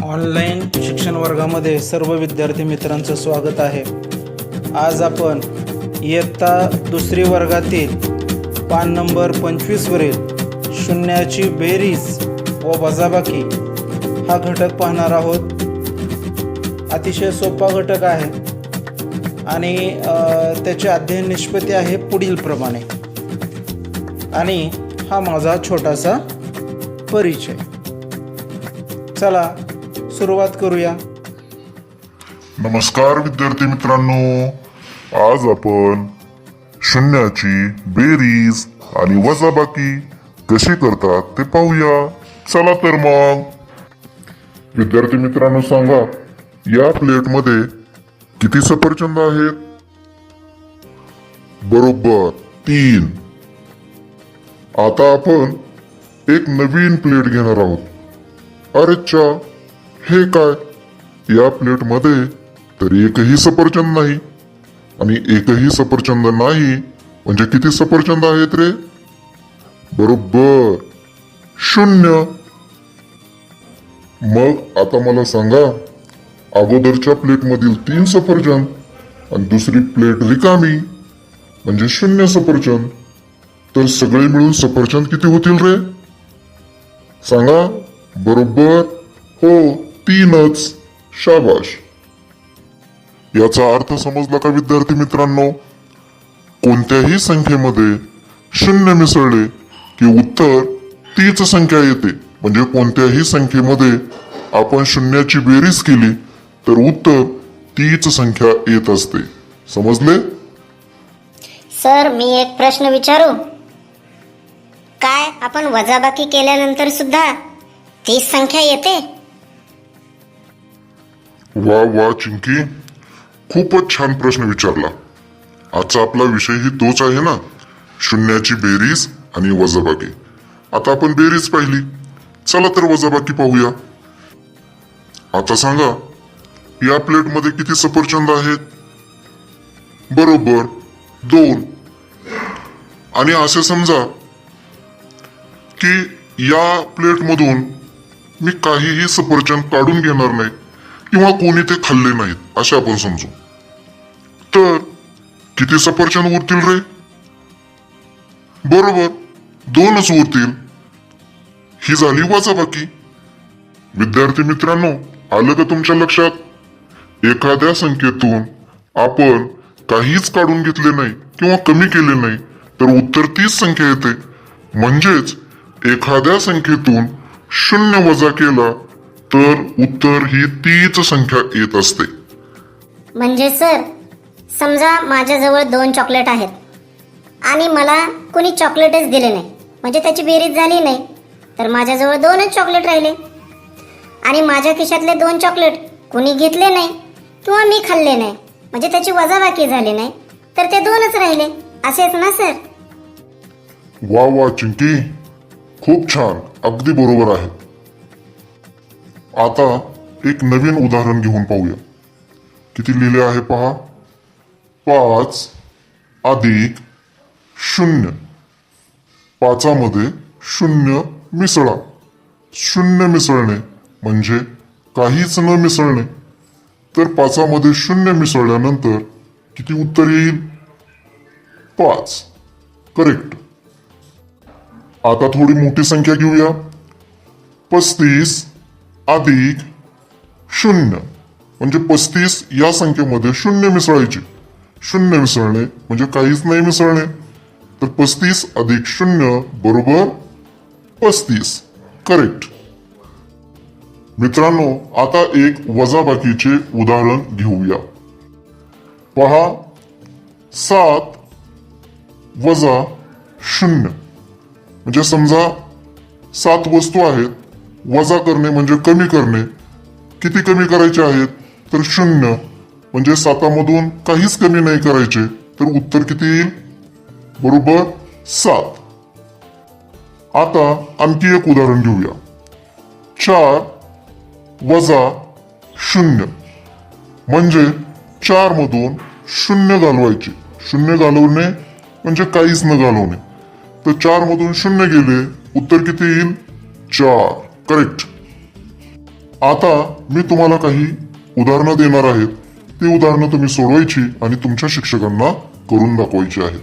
Online शिक्षण वर्गामध्ये सर्व विद्यार्थी मित्रांचं स्वागत आहे. आज आपण इयत्ता दुसरी वर्गातील पान नंबर 25 वरील शून्याची बेरीज व वजाबाकी हा घटक पाहणार आहोत. अतिशय सोपा घटक आहे आणि त्याचे अध्ययन निष्पत्ती आहे पुढील प्रमाणे. आणि हा माझा छोटासा परिचय. चला सुरुवात करूया. नमस्कार विद्यार्थी मित्रांनो, आज आपण शून्याची बेरीज आणि वजाबाकी कशी करतात ते पाहूया. चला तर मग. विद्यार्थी मित्रांनो, सांगा या प्लेटमध्ये किती सफरचंद आहेत? बरोबर 3. आता आपण एक नवीन प्लेट घेणार आहोत. अरे चा, हे काय? या प्लेटमध्ये तर एकही सफरचंद नाही. आणि एकही सफरचंद नाही म्हणजे किती सफरचंद आहेत रे? बरोबर 0. मग आता मला सांगा, अगोदरच्या प्लेटमधील 3 सफरचंद आणि दुसरी प्लेट रिकामी म्हणजे 0 सफरचंद. तर सगळे मिळून सफरचंद किती होतील रे? सांगा. बरोबर हो, 3च. शाबाश. याचा अर्थ समजला का विद्यार्थी मित्रांनो? कोणत्याही संख्येमध्ये 0 मिसळले की उत्तर तीच संख्या येते. म्हणजे कोणत्याही संख्येमध्ये आपण शून्याची बेरीज केली तर उत्तर तीच संख्या येत असते. समजले? सर, मी एक प्रश्न विचारू? काय आपण वजाबाकी केल्यानंतर सुद्धा तीच संख्या येते? वा वा चिंकी, खूपच छान प्रश्न विचारला. आजचा आपला विषयही तोच आहे ना, शून्याची बेरीज आणि वजाबाकी. आता आपण बेरीज पाहिली, चला तर वजाबाकी पाहूया. आता सांगा, या प्लेटमध्ये किती सफरचंद आहेत? बरोबर 2. आणि असे समजा की या प्लेटमधून मी काहीही सफरचंद काढून घेणार नाही किंवा कोणी ते खाल्ले नाहीत असे आपण समजू. तर किती सफरचंद उरतील रे? बरोबर 2च उरतील. ही झाली वजाबाकी. विद्यार्थी मित्रांनो, आलं का तुमच्या लक्षात? एखाद्या संख्येतून आपण काहीच काढून घेतले नाही किंवा कमी केले नाही तर उत्तर तीच संख्या येते. म्हणजेच एखाद्या संख्येतून 0 वजा केला तर उत्तर ही तीच संख्या येत असते. म्हणजे सर, समजा माझ्याजवळ 2 चॉकलेट आहेत आणि मला कोणी चॉकलेटच दिले नाही, म्हणजे त्याची बेरीज झाली नाही, तर माझ्याजवळ 2च चॉकलेट राहिले. आणि माझ्या खिशातले 2 चॉकलेट कोणी घेतले नाही किंवा मी खाल्ले नाही, म्हणजे त्याची वजाबाकी झाली नाही, तर ते 2च राहिले. असेच ना सर? वा वा चिंकी, खूप छान, अगदी बरोबर आहे. आता एक नवीन उदाहरण घेऊन पाहूया. किती लिहिले आहे पहा. 5 अधिक 0. 5मध्ये 0 मिसळा. 0 मिसळणे म्हणजे काहीच न मिसळणे. तर 5मध्ये 0 मिसळल्यानंतर किती उत्तर येईल? 5. करेक्ट. आता थोडी मोठी संख्या घेऊया. 35 अधिक 0 म्हणजे 35 या संख्येमध्ये 0 मिसळायचे. 0 मिसळणे म्हणजे काहीच नाही मिसळणे. तर 35 अधिक 0 बरोबर 35. करेक्ट. मित्रांनो, आता एक वजाबाकीचे उदाहरण घेऊया. पहा, 7 वजा 0 म्हणजे समजा 7 वस्तू आहेत. वजा करणे म्हणजे कमी करणे. किती कमी करायचे आहेत? तर 0 म्हणजे 7मधून काहीच कमी नाही करायचे. तर उत्तर किती येईल? बरोबर 7. आता आणखी एक उदाहरण घेऊया. 4 वजा 0 म्हणजे 4मधून 0 घालवायचे. 0 घालवणे म्हणजे काहीच न घालवणे. तर 4मधून 0 गेले, उत्तर किती येईल? 4. करेक्ट. आता मी तुम्हाला काही उदाहरणं देणार आहेत. ती उदाहरणं तुम्ही सोडवायची आणि तुमच्या शिक्षकांना करून दाखवायची आहेत.